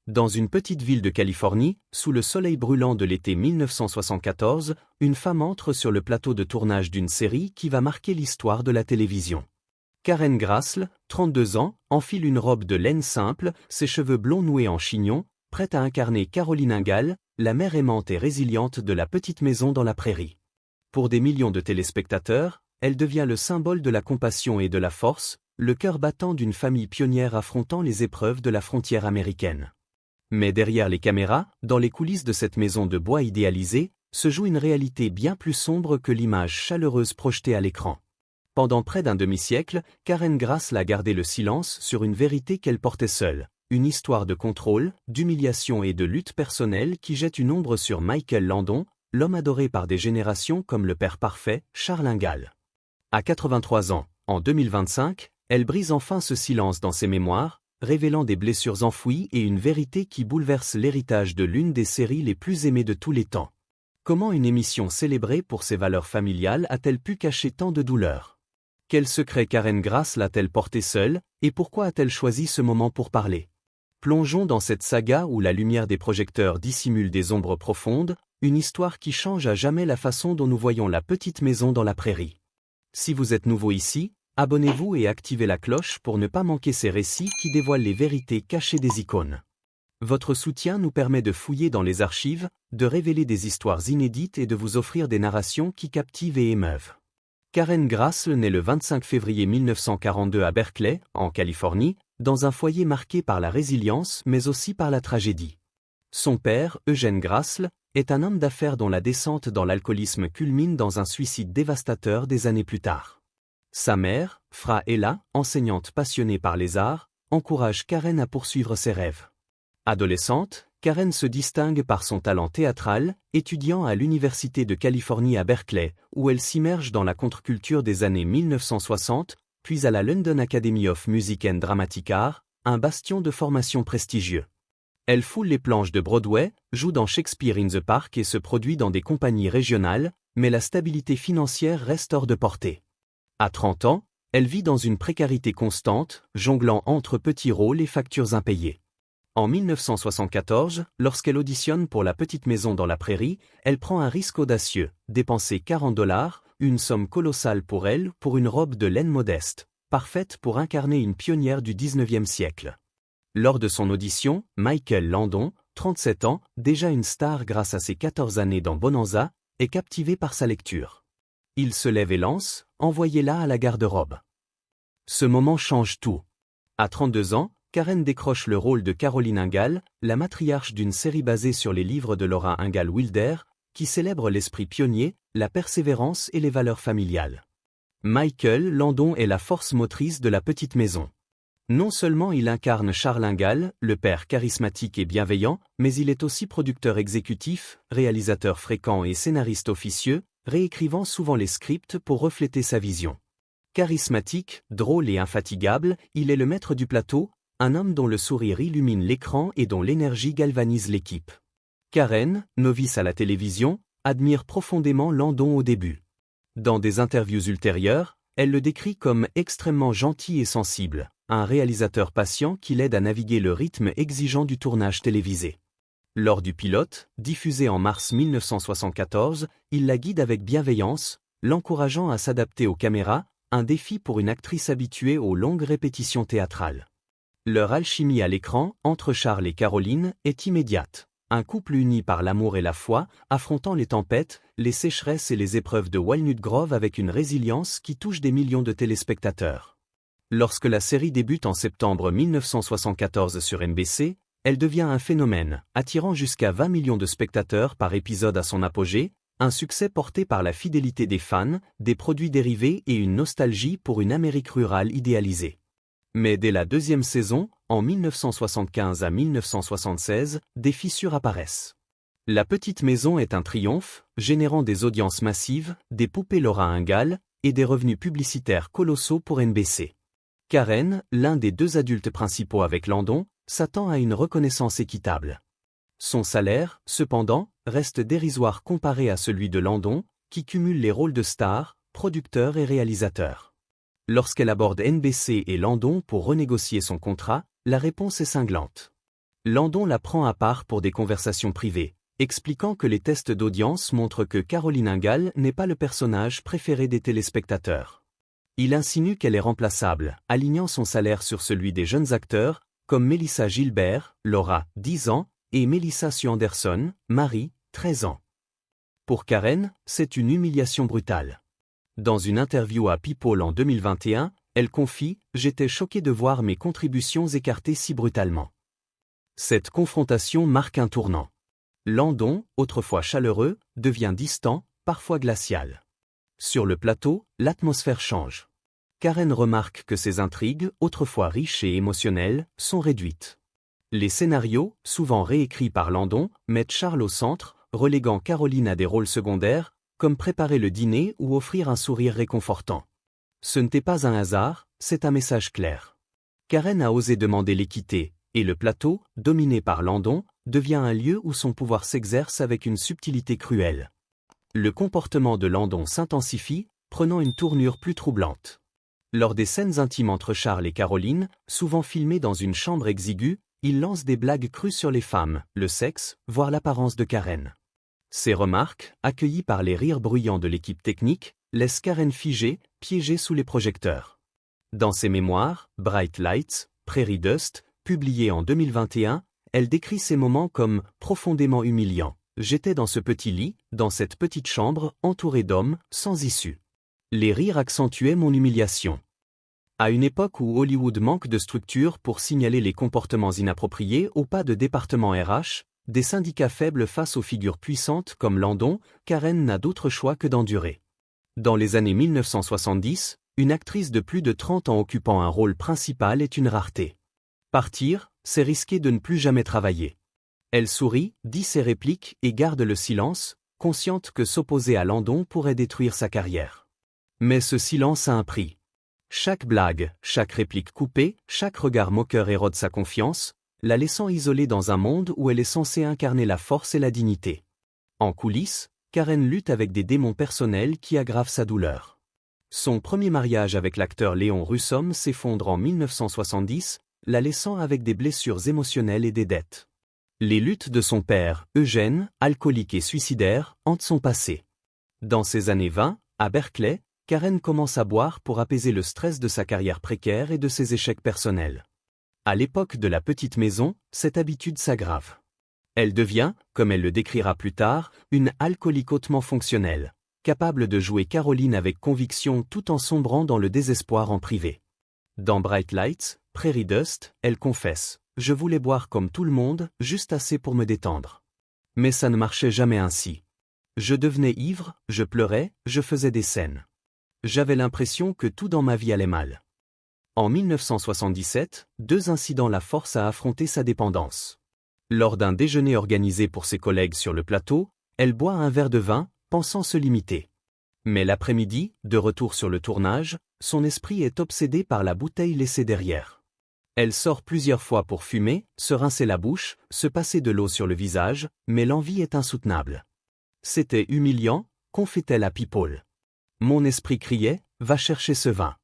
Dans une petite ville de Californie, sous le soleil brûlant de l'été 1974, une femme entre sur le plateau de tournage d'une série qui va marquer l'histoire de la télévision. Karen Grassl, 32 ans, enfile une robe de laine simple, ses cheveux blonds noués en chignon, prête à incarner Caroline Ingalls, la mère aimante et résiliente de la petite maison dans la prairie. Pour des millions de téléspectateurs, elle devient le symbole de la compassion et de la force, le cœur battant d'une famille pionnière affrontant les épreuves de la frontière américaine. Mais derrière les caméras, dans les coulisses de cette maison de bois idéalisée, se joue une réalité bien plus sombre que l'image chaleureuse projetée à l'écran. Pendant près d'un demi-siècle, Karen Grassl a gardé le silence sur une vérité qu'elle portait seule, une histoire de contrôle, d'humiliation et de lutte personnelle qui jette une ombre sur Michael Landon, l'homme adoré par des générations comme le père parfait, Charles Ingalls. À 83 ans, en 2025, elle brise enfin ce silence dans ses mémoires, révélant des blessures enfouies et une vérité qui bouleverse l'héritage de l'une des séries les plus aimées de tous les temps. Comment une émission célébrée pour ses valeurs familiales a-t-elle pu cacher tant de douleurs? Quel secret Karen Grassl a-t-elle porté seule, et pourquoi a-t-elle choisi ce moment pour parler? Plongeons dans cette saga où la lumière des projecteurs dissimule des ombres profondes, une histoire qui change à jamais la façon dont nous voyons la petite maison dans la prairie. Si vous êtes nouveau ici, abonnez-vous et activez la cloche pour ne pas manquer ces récits qui dévoilent les vérités cachées des icônes. Votre soutien nous permet de fouiller dans les archives, de révéler des histoires inédites et de vous offrir des narrations qui captivent et émeuvent. Karen Grassl naît le 25 février 1942 à Berkeley, en Californie, dans un foyer marqué par la résilience mais aussi par la tragédie. Son père, Eugene Grassl, est un homme d'affaires dont la descente dans l'alcoolisme culmine dans un suicide dévastateur des années plus tard. Sa mère, Fra Ella, enseignante passionnée par les arts, encourage Karen à poursuivre ses rêves. Adolescente, Karen se distingue par son talent théâtral, étudiant à l'Université de Californie à Berkeley, où elle s'immerge dans la contre-culture des années 1960, puis à la London Academy of Music and Dramatic Art, un bastion de formation prestigieux. Elle foule les planches de Broadway, joue dans Shakespeare in the Park et se produit dans des compagnies régionales, mais la stabilité financière reste hors de portée. À 30 ans, elle vit dans une précarité constante, jonglant entre petits rôles et factures impayées. En 1974, lorsqu'elle auditionne pour La petite maison dans la prairie, elle prend un risque audacieux, dépenser $40, une somme colossale pour elle, pour une robe de laine modeste, parfaite pour incarner une pionnière du 19e siècle. Lors de son audition, Michael Landon, 37 ans, déjà une star grâce à ses 14 années dans Bonanza, est captivé par sa lecture. Il se lève et lance, envoyez-la à la garde-robe. Ce moment change tout. À 32 ans, Karen décroche le rôle de Caroline Ingalls, la matriarche d'une série basée sur les livres de Laura Ingalls Wilder, qui célèbre l'esprit pionnier, la persévérance et les valeurs familiales. Michael Landon est la force motrice de la petite maison. Non seulement il incarne Charles Ingalls, le père charismatique et bienveillant, mais il est aussi producteur exécutif, réalisateur fréquent et scénariste officieux, réécrivant souvent les scripts pour refléter sa vision. Charismatique, drôle et infatigable, il est le maître du plateau, un homme dont le sourire illumine l'écran et dont l'énergie galvanise l'équipe. Karen, novice à la télévision, admire profondément Landon au début. Dans des interviews ultérieures, elle le décrit comme extrêmement gentil et sensible, un réalisateur patient qui l'aide à naviguer le rythme exigeant du tournage télévisé. Lors du pilote, diffusé en mars 1974, il la guide avec bienveillance, l'encourageant à s'adapter aux caméras, un défi pour une actrice habituée aux longues répétitions théâtrales. Leur alchimie à l'écran, entre Charles et Caroline, est immédiate. Un couple uni par l'amour et la foi, affrontant les tempêtes, les sécheresses et les épreuves de Walnut Grove avec une résilience qui touche des millions de téléspectateurs. Lorsque la série débute en septembre 1974 sur NBC, elle devient un phénomène, attirant jusqu'à 20 millions de spectateurs par épisode à son apogée, un succès porté par la fidélité des fans, des produits dérivés et une nostalgie pour une Amérique rurale idéalisée. Mais dès la deuxième saison, en 1975 à 1976, des fissures apparaissent. La petite maison est un triomphe, générant des audiences massives, des poupées Laura Ingalls, et des revenus publicitaires colossaux pour NBC. Karen, l'un des deux adultes principaux avec Landon, s'attend à une reconnaissance équitable. Son salaire, cependant, reste dérisoire comparé à celui de Landon, qui cumule les rôles de star, producteur et réalisateur. Lorsqu'elle aborde NBC et Landon pour renégocier son contrat, la réponse est cinglante. Landon la prend à part pour des conversations privées, expliquant que les tests d'audience montrent que Caroline Ingalls n'est pas le personnage préféré des téléspectateurs. Il insinue qu'elle est remplaçable, alignant son salaire sur celui des jeunes acteurs, comme Melissa Gilbert, Laura, 10 ans, et Melissa Sue Anderson, Marie, 13 ans. Pour Karen, c'est une humiliation brutale. Dans une interview à People en 2021, elle confie « J'étais choquée de voir mes contributions écartées si brutalement. » Cette confrontation marque un tournant. Landon, autrefois chaleureux, devient distant, parfois glacial. Sur le plateau, l'atmosphère change. Karen remarque que ses intrigues, autrefois riches et émotionnelles, sont réduites. Les scénarios, souvent réécrits par Landon, mettent Charles au centre, reléguant Caroline à des rôles secondaires, comme préparer le dîner ou offrir un sourire réconfortant. Ce n'était pas un hasard, c'est un message clair. Karen a osé demander l'équité, et le plateau, dominé par Landon, devient un lieu où son pouvoir s'exerce avec une subtilité cruelle. Le comportement de Landon s'intensifie, prenant une tournure plus troublante. Lors des scènes intimes entre Charles et Caroline, souvent filmées dans une chambre exiguë, il lance des blagues crues sur les femmes, le sexe, voire l'apparence de Karen. Ces remarques, accueillies par les rires bruyants de l'équipe technique, laissent Karen figée, piégée sous les projecteurs. Dans ses mémoires, Bright Lights, Prairie Dust, publiées en 2021, elle décrit ces moments comme « profondément humiliants ». J'étais dans ce petit lit, dans cette petite chambre, entourée d'hommes, sans issue. Les rires accentuaient mon humiliation. À une époque où Hollywood manque de structure pour signaler les comportements inappropriés ou pas de département RH, des syndicats faibles face aux figures puissantes comme Landon, Karen n'a d'autre choix que d'endurer. Dans les années 1970, une actrice de plus de 30 ans occupant un rôle principal est une rareté. Partir, c'est risquer de ne plus jamais travailler. Elle sourit, dit ses répliques et garde le silence, consciente que s'opposer à Landon pourrait détruire sa carrière. Mais ce silence a un prix. Chaque blague, chaque réplique coupée, chaque regard moqueur érode sa confiance, la laissant isolée dans un monde où elle est censée incarner la force et la dignité. En coulisses, Karen lutte avec des démons personnels qui aggravent sa douleur. Son premier mariage avec l'acteur Léon Russom s'effondre en 1970, la laissant avec des blessures émotionnelles et des dettes. Les luttes de son père, Eugène, alcoolique et suicidaire, hantent son passé. Dans ses années 20, à Berkeley, Karen commence à boire pour apaiser le stress de sa carrière précaire et de ses échecs personnels. À l'époque de la petite maison, cette habitude s'aggrave. Elle devient, comme elle le décrira plus tard, une alcoolique hautement fonctionnelle, capable de jouer Caroline avec conviction tout en sombrant dans le désespoir en privé. Dans Bright Lights, Prairie Dust, elle confesse « Je voulais boire comme tout le monde, juste assez pour me détendre. Mais ça ne marchait jamais ainsi. Je devenais ivre, je pleurais, je faisais des scènes. J'avais l'impression que tout dans ma vie allait mal. » En 1977, 2 incidents la forcent à affronter sa dépendance. Lors d'un déjeuner organisé pour ses collègues sur le plateau, elle boit un verre de vin, pensant se limiter. Mais l'après-midi, de retour sur le tournage, son esprit est obsédé par la bouteille laissée derrière. Elle sort plusieurs fois pour fumer, se rincer la bouche, se passer de l'eau sur le visage, mais l'envie est insoutenable. C'était humiliant, confie-t-elle à People. Mon esprit criait, va chercher ce vin.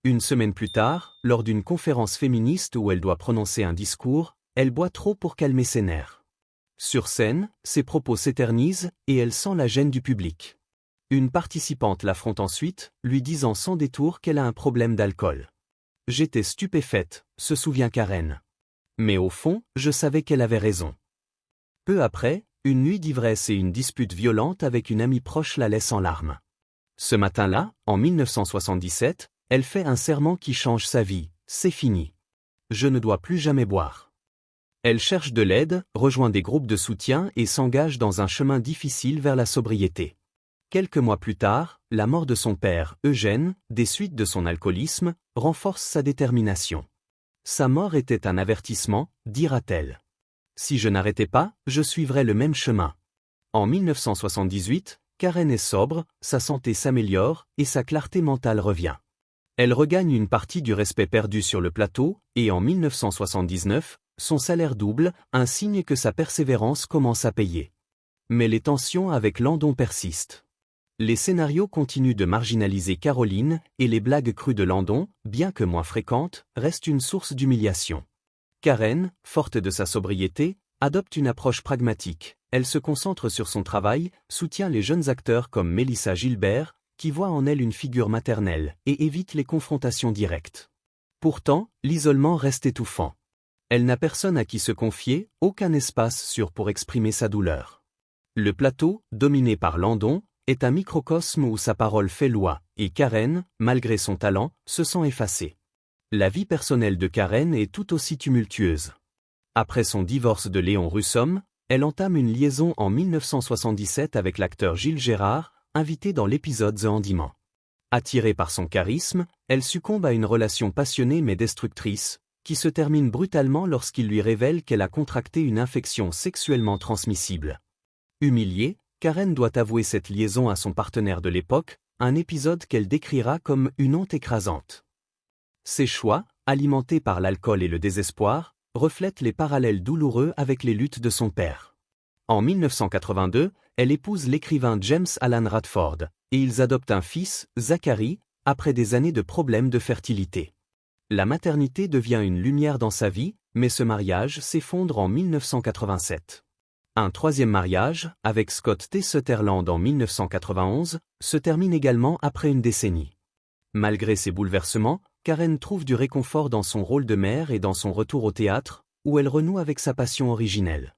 Une semaine plus tard, lors d'une conférence féministe où elle doit prononcer un discours, elle boit trop pour calmer ses nerfs. Sur scène, ses propos s'éternisent et elle sent la gêne du public. Une participante l'affronte ensuite, lui disant sans détour qu'elle a un problème d'alcool. « J'étais stupéfaite », se souvient Karen. Mais au fond, je savais qu'elle avait raison. Peu après, une nuit d'ivresse et une dispute violente avec une amie proche la laissent en larmes. Ce matin-là, en 1977, elle fait un serment qui change sa vie, c'est fini. Je ne dois plus jamais boire. Elle cherche de l'aide, rejoint des groupes de soutien et s'engage dans un chemin difficile vers la sobriété. Quelques mois plus tard, la mort de son père, Eugène, des suites de son alcoolisme, renforce sa détermination. Sa mort était un avertissement, dira-t-elle. Si je n'arrêtais pas, je suivrais le même chemin. En 1978, Karen est sobre, sa santé s'améliore et sa clarté mentale revient. Elle regagne une partie du respect perdu sur le plateau, et en 1979, son salaire double, un signe que sa persévérance commence à payer. Mais les tensions avec Landon persistent. Les scénarios continuent de marginaliser Caroline, et les blagues crues de Landon, bien que moins fréquentes, restent une source d'humiliation. Karen, forte de sa sobriété, adopte une approche pragmatique. Elle se concentre sur son travail, soutient les jeunes acteurs comme Mélissa Gilbert, qui voit en elle une figure maternelle, et évite les confrontations directes. Pourtant, l'isolement reste étouffant. Elle n'a personne à qui se confier, aucun espace sûr pour exprimer sa douleur. Le plateau, dominé par Landon, est un microcosme où sa parole fait loi, et Karen, malgré son talent, se sent effacée. La vie personnelle de Karen est tout aussi tumultueuse. Après son divorce de Léon Russom, elle entame une liaison en 1977 avec l'acteur Gilles Gérard, invité dans l'épisode The Handyman. Attirée par son charisme, elle succombe à une relation passionnée mais destructrice, qui se termine brutalement lorsqu'il lui révèle qu'elle a contracté une infection sexuellement transmissible. Humiliée, Karen doit avouer cette liaison à son partenaire de l'époque, un épisode qu'elle décrira comme une honte écrasante. Ses choix, alimentés par l'alcool et le désespoir, reflètent les parallèles douloureux avec les luttes de son père. En 1982, elle épouse l'écrivain James Alan Radford, et ils adoptent un fils, Zachary, après des années de problèmes de fertilité. La maternité devient une lumière dans sa vie, mais ce mariage s'effondre en 1987. Un troisième mariage, avec Scott T. Sutherland en 1991, se termine également après une décennie. Malgré ces bouleversements, Karen trouve du réconfort dans son rôle de mère et dans son retour au théâtre, où elle renoue avec sa passion originelle.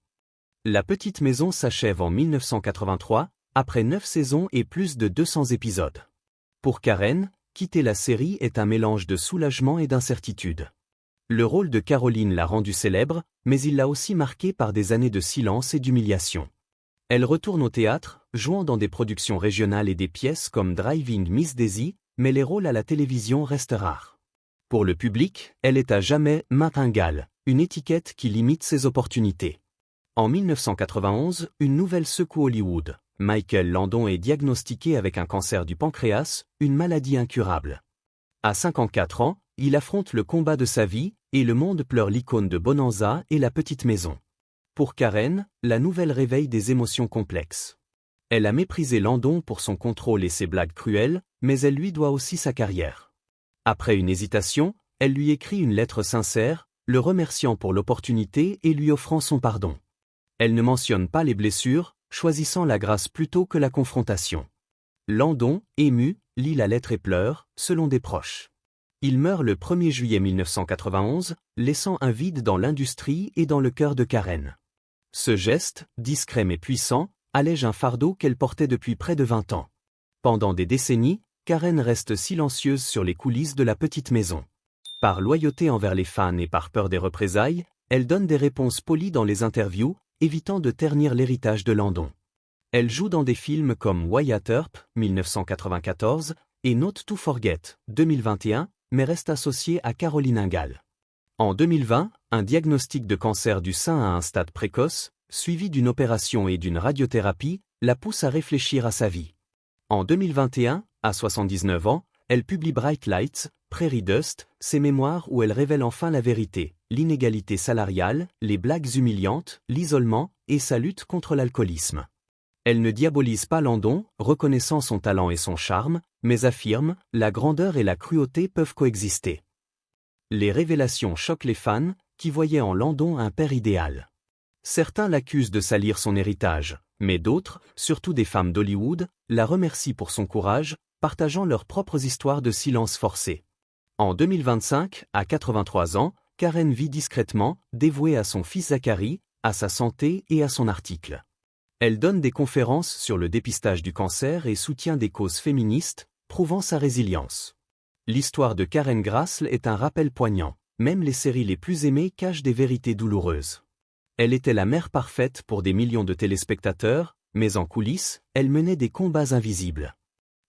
La petite maison s'achève en 1983, après 9 saisons et plus de 200 épisodes. Pour Karen, quitter la série est un mélange de soulagement et d'incertitude. Le rôle de Caroline l'a rendue célèbre, mais il l'a aussi marquée par des années de silence et d'humiliation. Elle retourne au théâtre, jouant dans des productions régionales et des pièces comme Driving Miss Daisy, mais les rôles à la télévision restent rares. Pour le public, elle est à jamais martingale, une étiquette qui limite ses opportunités. En 1991, une nouvelle secoue Hollywood. Michael Landon est diagnostiqué avec un cancer du pancréas, une maladie incurable. À 54 ans, il affronte le combat de sa vie, et le monde pleure l'icône de Bonanza et la petite maison. Pour Karen, la nouvelle réveille des émotions complexes. Elle a méprisé Landon pour son contrôle et ses blagues cruelles, mais elle lui doit aussi sa carrière. Après une hésitation, elle lui écrit une lettre sincère, le remerciant pour l'opportunité et lui offrant son pardon. Elle ne mentionne pas les blessures, choisissant la grâce plutôt que la confrontation. Landon, ému, lit la lettre et pleure, selon des proches. Il meurt le 1er juillet 1991, laissant un vide dans l'industrie et dans le cœur de Karen. Ce geste, discret mais puissant, allège un fardeau qu'elle portait depuis près de 20 ans. Pendant des décennies, Karen reste silencieuse sur les coulisses de la petite maison. Par loyauté envers les fans et par peur des représailles, elle donne des réponses polies dans les interviews, évitant de ternir l'héritage de Landon. Elle joue dans des films comme Wyatt Earp, 1994, et Not to Forget, 2021, mais reste associée à Caroline Ingalls. En 2020, un diagnostic de cancer du sein à un stade précoce, suivi d'une opération et d'une radiothérapie, la pousse à réfléchir à sa vie. En 2021, à 79 ans, elle publie Bright Lights, Prairie Dust, ses mémoires où elle révèle enfin la vérité, l'inégalité salariale, les blagues humiliantes, l'isolement et sa lutte contre l'alcoolisme. Elle ne diabolise pas Landon, reconnaissant son talent et son charme, mais affirme, la grandeur et la cruauté peuvent coexister. Les révélations choquent les fans, qui voyaient en Landon un père idéal. Certains l'accusent de salir son héritage, mais d'autres, surtout des femmes d'Hollywood, la remercient pour son courage, partageant leurs propres histoires de silence forcé. En 2025, à 83 ans, Karen vit discrètement, dévouée à son fils Zachary, à sa santé et à son article. Elle donne des conférences sur le dépistage du cancer et soutient des causes féministes, prouvant sa résilience. L'histoire de Karen Grassl est un rappel poignant, même les séries les plus aimées cachent des vérités douloureuses. Elle était la mère parfaite pour des millions de téléspectateurs, mais en coulisses, elle menait des combats invisibles.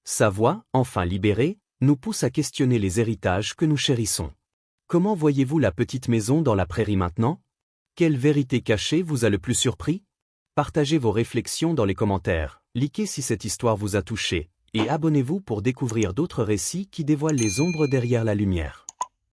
Sa voix, enfin libérée, nous pousse à questionner les héritages que nous chérissons. Comment voyez-vous la petite maison dans la prairie maintenant? Quelle vérité cachée vous a le plus surpris? Partagez vos réflexions dans les commentaires, likez si cette histoire vous a touché, et abonnez-vous pour découvrir d'autres récits qui dévoilent les ombres derrière la lumière.